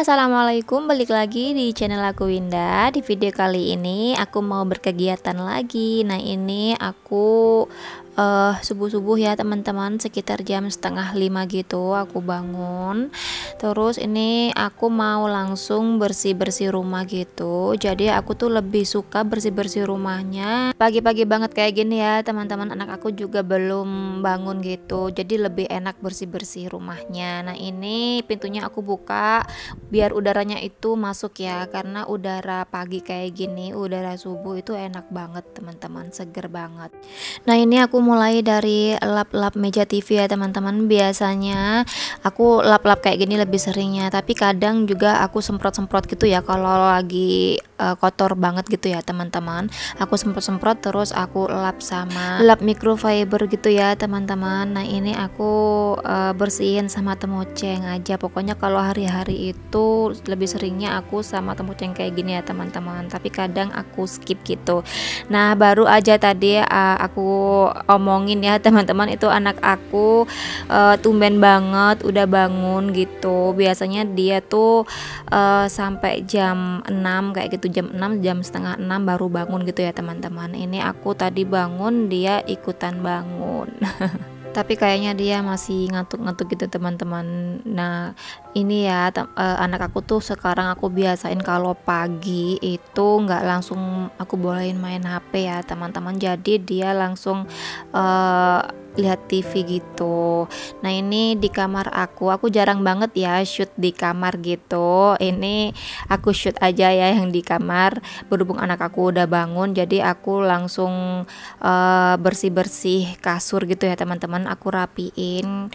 Assalamualaikum, balik lagi di channel aku Winda. Di video kali ini aku mau berkegiatan lagi. Nah ini aku subuh-subuh ya teman-teman, sekitar jam setengah 5 gitu aku bangun. Terus ini aku mau langsung bersih-bersih rumah gitu. Jadi aku tuh lebih suka bersih-bersih rumahnya pagi-pagi banget kayak gini ya teman-teman. Anak aku juga belum bangun gitu, jadi lebih enak bersih-bersih rumahnya. Nah ini pintunya aku buka biar udaranya itu masuk ya, karena udara pagi kayak gini, udara subuh itu enak banget teman-teman, seger banget. Nah ini aku mulai dari lap-lap meja TV ya teman-teman. Biasanya aku lap-lap kayak gini lebih seringnya, tapi kadang juga aku semprot-semprot gitu ya kalau lagi kotor banget gitu ya teman-teman. Aku semprot-semprot terus aku lap sama lap microfiber gitu ya teman-teman. Nah ini aku bersihin sama temoceng aja. Pokoknya kalau hari-hari itu lebih seringnya aku sama temoceng kayak gini ya teman-teman, tapi kadang aku skip gitu. Nah baru aja tadi aku omongin ya teman-teman, itu anak aku tumben banget udah bangun gitu. Biasanya dia tuh sampai jam 6 kayak gitu, jam 6, jam setengah 6 baru bangun gitu ya teman-teman. Ini aku tadi bangun, dia ikutan bangun. Tapi kayaknya dia masih ngantuk-ngantuk gitu teman-teman. Nah ini ya anak aku tuh sekarang aku biasain kalau pagi itu nggak langsung aku bolehin main HP ya teman-teman, jadi dia langsung lihat TV gitu. Nah ini di kamar aku jarang banget ya shoot di kamar gitu. Ini aku shoot aja ya yang di kamar, berhubung anak aku udah bangun jadi aku langsung bersih-bersih kasur gitu ya teman-teman, aku rapiin.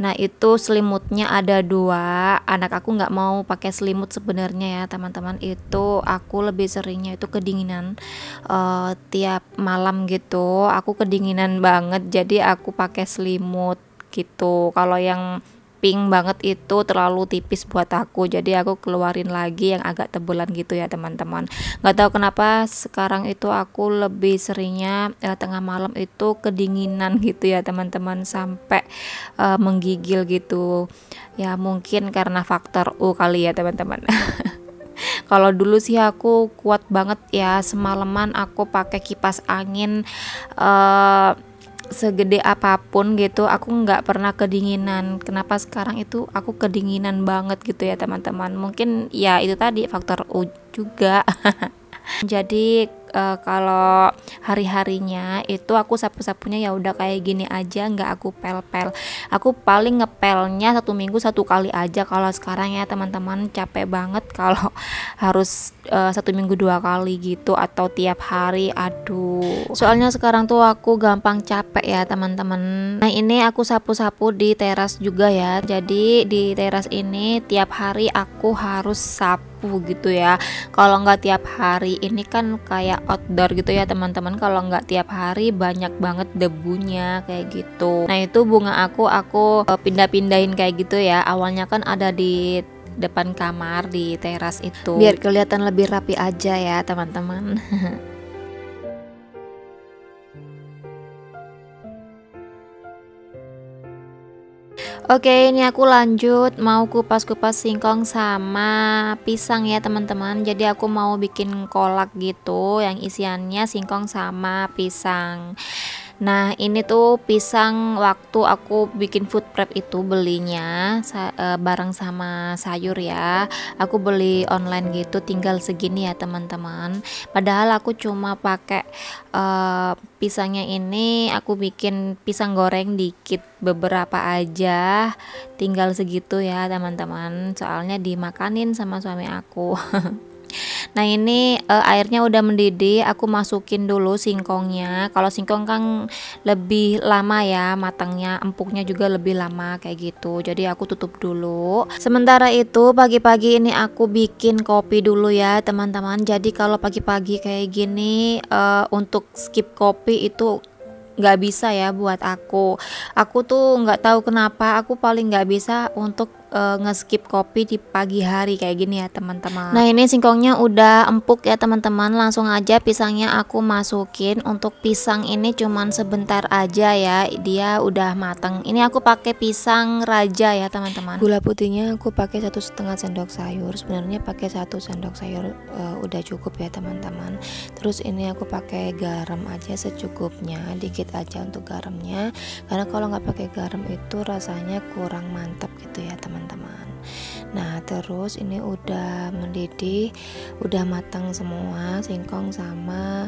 Nah itu selimutnya ada 2, anak aku nggak mau pakai selimut sebenarnya ya teman-teman. Itu aku lebih seringnya itu kedinginan tiap malam gitu, aku kedinginan banget jadi aku pakai selimut gitu. Kalau yang pink banget itu terlalu tipis buat aku, jadi aku keluarin lagi yang agak tebelan gitu ya teman-teman. Nggak tahu kenapa sekarang itu aku lebih seringnya tengah malam itu kedinginan gitu ya teman-teman, sampai menggigil gitu ya, mungkin karena faktor U kali ya teman-teman. Kalau dulu sih aku kuat banget ya, semalaman aku pakai kipas angin segede apapun gitu, aku nggak pernah kedinginan. Kenapa sekarang itu aku kedinginan banget gitu ya teman-teman? Mungkin ya itu tadi faktor U juga. Jadi kalau hari-harinya itu aku sapu-sapunya ya udah kayak gini aja, nggak aku pel-pel. Aku paling ngepelnya 1 minggu 1 kali aja. Kalau sekarang ya teman-teman capek banget kalau harus 1 minggu 2 kali gitu, atau tiap hari. Aduh, soalnya sekarang tuh aku gampang capek ya teman-teman. Nah ini aku sapu-sapu di teras juga ya. Jadi di teras ini tiap hari aku harus sapu gitu ya. Kalau nggak tiap hari, ini kan kayak outdoor gitu ya teman-teman, kalau nggak tiap hari banyak banget debunya kayak gitu. Nah itu bunga aku pindah-pindahin kayak gitu ya. Awalnya kan ada di depan kamar di teras itu, biar kelihatan lebih rapi aja ya teman-teman. Oke, ini aku lanjut mau kupas-kupas singkong sama pisang ya teman-teman. Jadi aku mau bikin kolak gitu yang isiannya singkong sama pisang. Nah ini tuh pisang, waktu aku bikin food prep itu belinya bareng sama sayur ya. Aku beli online gitu, tinggal segini ya teman-teman. Padahal aku cuma pakai pisangnya ini, aku bikin pisang goreng dikit beberapa aja, tinggal segitu ya teman-teman. Soalnya dimakanin sama suami aku. Nah ini airnya udah mendidih, aku masukin dulu singkongnya. Kalau singkong kan lebih lama ya matangnya, empuknya juga lebih lama kayak gitu. Jadi aku tutup dulu. Sementara itu pagi-pagi ini aku bikin kopi dulu ya teman-teman. Jadi kalau pagi-pagi kayak gini untuk skip kopi itu nggak bisa ya buat aku tuh nggak tahu kenapa aku paling nggak bisa untuk nge-skip kopi di pagi hari kayak gini ya teman-teman. Nah ini singkongnya udah empuk ya teman-teman, langsung aja pisangnya aku masukin. Untuk pisang ini cuman sebentar aja ya, dia udah matang. Ini aku pakai pisang raja ya teman-teman. Gula putihnya aku pakai 1,5 sendok sayur. Sebenarnya pakai 1 sendok sayur udah cukup ya teman-teman. Terus ini aku pakai garam aja secukupnya, dikit aja untuk garamnya, karena kalau nggak pakai garam itu rasanya kurang mantap gitu ya teman-teman. Nah terus ini udah mendidih, udah matang semua singkong sama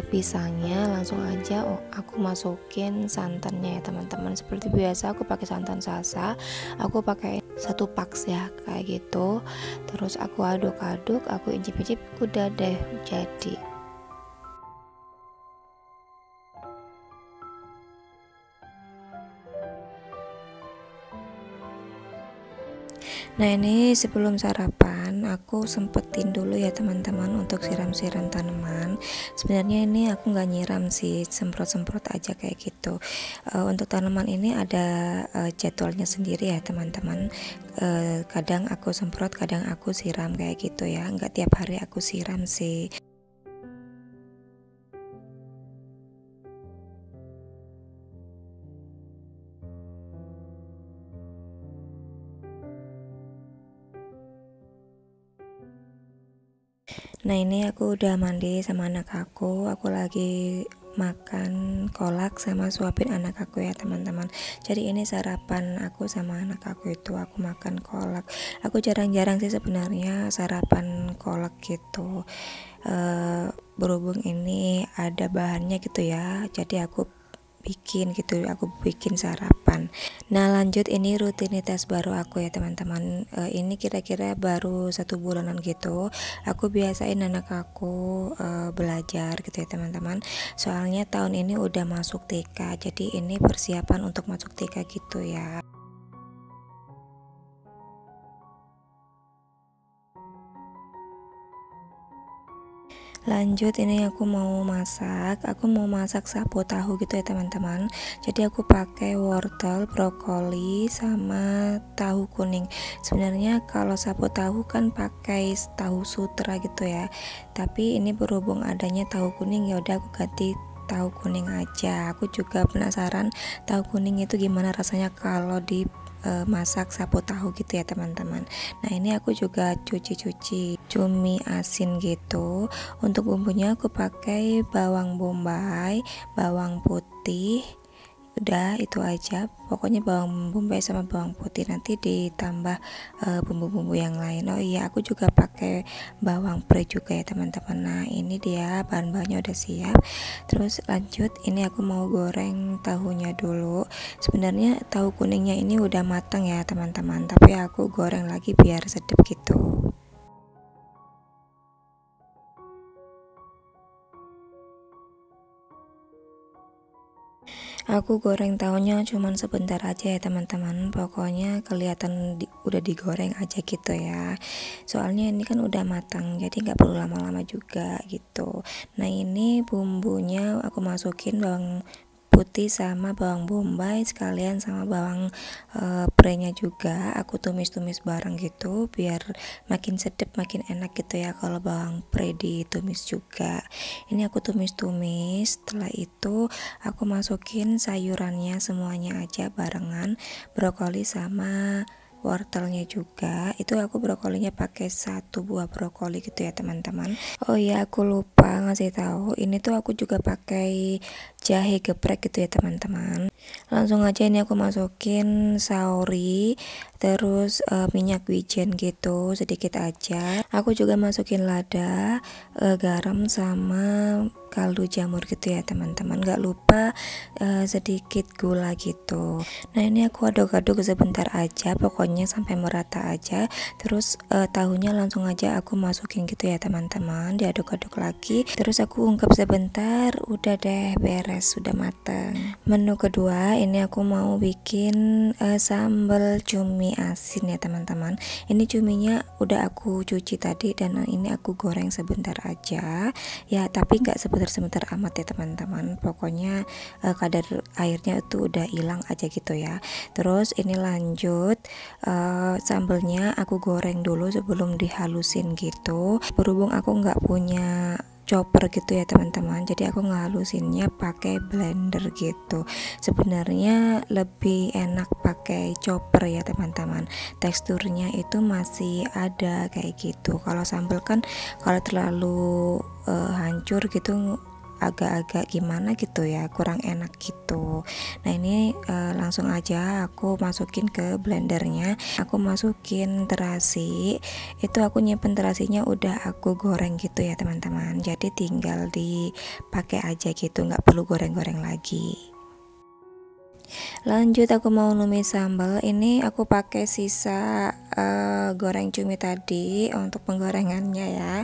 pisangnya. Langsung aja aku masukin santannya ya teman-teman. Seperti biasa aku pakai santan sasa, aku pakai 1 paks ya kayak gitu. Terus aku aduk-aduk, aku icip-icip, udah deh jadi. Nah ini sebelum sarapan aku sempetin dulu ya teman-teman untuk siram-siram tanaman. Sebenarnya ini aku nggak nyiram sih, semprot-semprot aja kayak gitu. Untuk tanaman ini ada jadwalnya sendiri ya teman-teman. Kadang aku semprot, kadang aku siram kayak gitu ya, nggak tiap hari aku siram sih. Nah ini aku udah mandi sama anak aku lagi makan kolak sama suapin anak aku ya teman-teman. Jadi ini sarapan aku sama anak aku itu, aku makan kolak. Aku jarang-jarang sih sebenarnya sarapan kolak gitu, berhubung ini ada bahannya gitu ya, jadi aku bikin sarapan. Nah lanjut, ini rutinitas baru aku ya teman-teman. Ini kira-kira baru 1 bulanan gitu aku biasain anak aku belajar gitu ya teman-teman. Soalnya tahun ini udah masuk TK, jadi ini persiapan untuk masuk TK gitu ya. Lanjut, ini aku mau masak sapu tahu gitu ya teman-teman. Jadi aku pakai wortel, brokoli sama tahu kuning. Sebenarnya kalau sapu tahu kan pakai tahu sutra gitu ya, tapi ini berhubung adanya tahu kuning ya udah aku ganti tahu kuning aja. Aku juga penasaran tahu kuning itu gimana rasanya kalau di masak sapu tahu gitu ya teman-teman. Nah ini aku juga cuci cumi asin gitu. Untuk bumbunya aku pakai bawang bombay, bawang putih, udah itu aja. Pokoknya bawang bombay sama bawang putih, nanti ditambah bumbu-bumbu yang lain. Oh iya, aku juga pakai bawang pre juga ya teman-teman. Nah ini dia bahan-bahannya udah siap. Terus lanjut, ini aku mau goreng tahunya dulu. Sebenarnya tahu kuningnya ini udah matang ya teman-teman, tapi aku goreng lagi biar sedap gitu. Aku goreng tahunya cuman sebentar aja ya teman-teman. Pokoknya kelihatan udah digoreng aja gitu ya. Soalnya ini kan udah matang, jadi nggak perlu lama-lama juga gitu. Nah ini bumbunya aku masukin bawang putih sama bawang bombay sekalian sama bawang prenya juga. Aku tumis-tumis bareng gitu biar makin sedap, makin enak gitu ya kalau bawang pre ditumis juga. Ini aku tumis-tumis. Setelah itu aku masukin sayurannya semuanya aja barengan, brokoli sama wortelnya juga. Itu aku brokolinya pakai 1 buah brokoli gitu ya teman-teman. Oh iya, aku lupa ngasih tahu, ini tuh aku juga pakai jahe geprek gitu ya teman-teman. Langsung aja ini aku masukin saori, terus minyak wijen gitu sedikit aja. Aku juga masukin lada, garam sama kaldu jamur gitu ya teman-teman. Gak lupa sedikit gula gitu. Nah ini aku aduk-aduk sebentar aja, pokoknya sampai merata aja. Terus tahunya langsung aja aku masukin gitu ya teman-teman, diaduk-aduk lagi. Terus aku ungkep sebentar, udah deh beres, sudah matang. Menu kedua kedua ini aku mau bikin sambal cumi asin ya teman-teman. Ini cuminya udah aku cuci tadi dan ini aku goreng sebentar aja ya, tapi nggak sebentar-sebentar amat ya teman-teman. Pokoknya kadar airnya itu udah hilang aja gitu ya. Terus ini lanjut sambalnya aku goreng dulu sebelum dihalusin gitu. Berhubung aku nggak punya chopper gitu ya teman-teman, jadi aku ngehalusinnya pakai blender gitu. Sebenarnya lebih enak pakai chopper ya teman-teman, teksturnya itu masih ada kayak gitu. Kalau sambal kan kalau terlalu hancur gitu agak-agak gimana gitu ya, kurang enak gitu. Nah ini langsung aja aku masukin ke blendernya. Aku masukin terasi, itu aku nyimpen terasinya udah aku goreng gitu ya teman-teman, jadi tinggal dipakai aja gitu, nggak perlu goreng-goreng lagi. Lanjut aku mau numis sambal. Ini aku pakai sisa goreng cumi tadi untuk penggorengannya ya,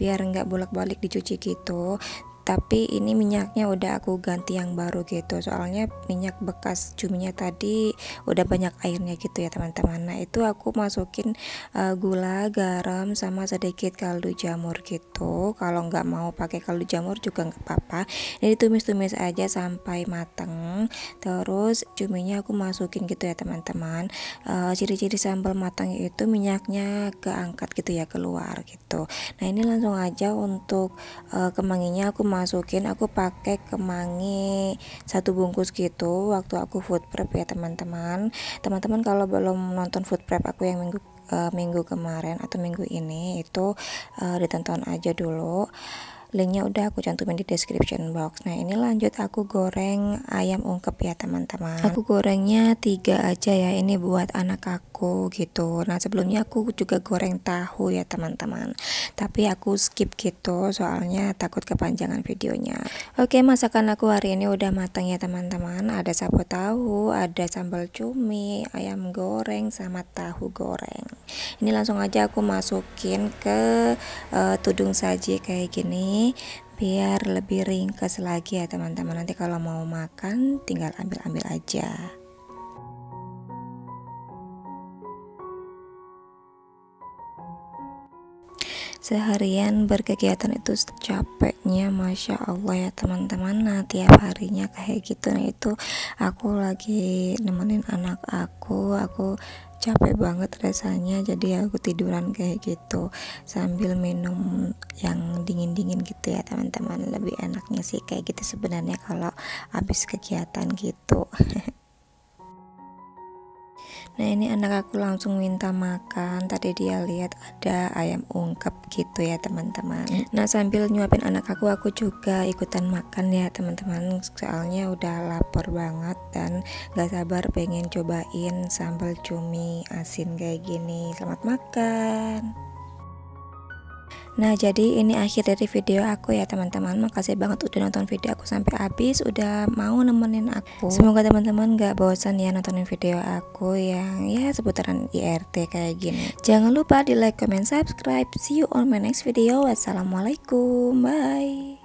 biar nggak bolak-balik dicuci gitu. Tapi ini minyaknya udah aku ganti yang baru gitu, soalnya minyak bekas cuminya tadi udah banyak airnya gitu ya teman-teman. Nah itu aku masukin gula, garam, sama sedikit kaldu jamur gitu. Kalau nggak mau pakai kaldu jamur juga nggak apa-apa. Ini tumis-tumis aja sampai mateng. Terus cuminya aku masukin gitu ya teman-teman. Ciri-ciri sambal matang itu minyaknya keangkat gitu ya, keluar gitu. Nah ini langsung aja untuk kemanginya aku masukin. Aku pakai kemangi 1 bungkus gitu waktu aku food prep ya teman-teman. Teman-teman kalau belum nonton food prep aku yang minggu kemarin atau minggu ini itu ditonton aja dulu. Linknya udah aku cantumin di description box. Nah ini lanjut aku goreng ayam ungkep ya teman-teman. Aku gorengnya 3 aja ya, ini buat anak aku gitu. Nah sebelumnya aku juga goreng tahu ya teman-teman, tapi aku skip gitu soalnya takut kepanjangan videonya. Oke, masakan aku hari ini udah matang ya teman-teman. Ada sapo tahu, ada sambal cumi, ayam goreng, sama tahu goreng. Ini langsung aja aku masukin ke tudung saji kayak gini, biar lebih ringkas lagi ya teman-teman. Nanti kalau mau makan tinggal ambil-ambil aja. Seharian berkegiatan itu capeknya masya Allah ya teman-teman. Nah tiap harinya kayak gitu. Nah itu aku lagi nemenin anak aku capek banget rasanya, jadi aku tiduran kayak gitu sambil minum yang dingin-dingin gitu ya teman-teman. Lebih enaknya sih kayak gitu sebenarnya kalau habis kegiatan gitu. Nah ini anak aku langsung minta makan. Tadi dia lihat ada ayam ungkep gitu ya teman-teman. Nah sambil nyuapin anak aku juga ikutan makan ya teman-teman, soalnya udah lapar banget dan gak sabar pengen cobain sambal cumi asin kayak gini. Selamat makan. Nah jadi ini akhir dari video aku ya teman-teman. Makasih banget udah nonton video aku sampai habis, udah mau nemenin aku. Semoga teman-teman gak bosan ya nontonin video aku yang ya seputaran IRT kayak gini. Jangan lupa di like, comment, subscribe. See you on my next video. Wassalamualaikum, bye.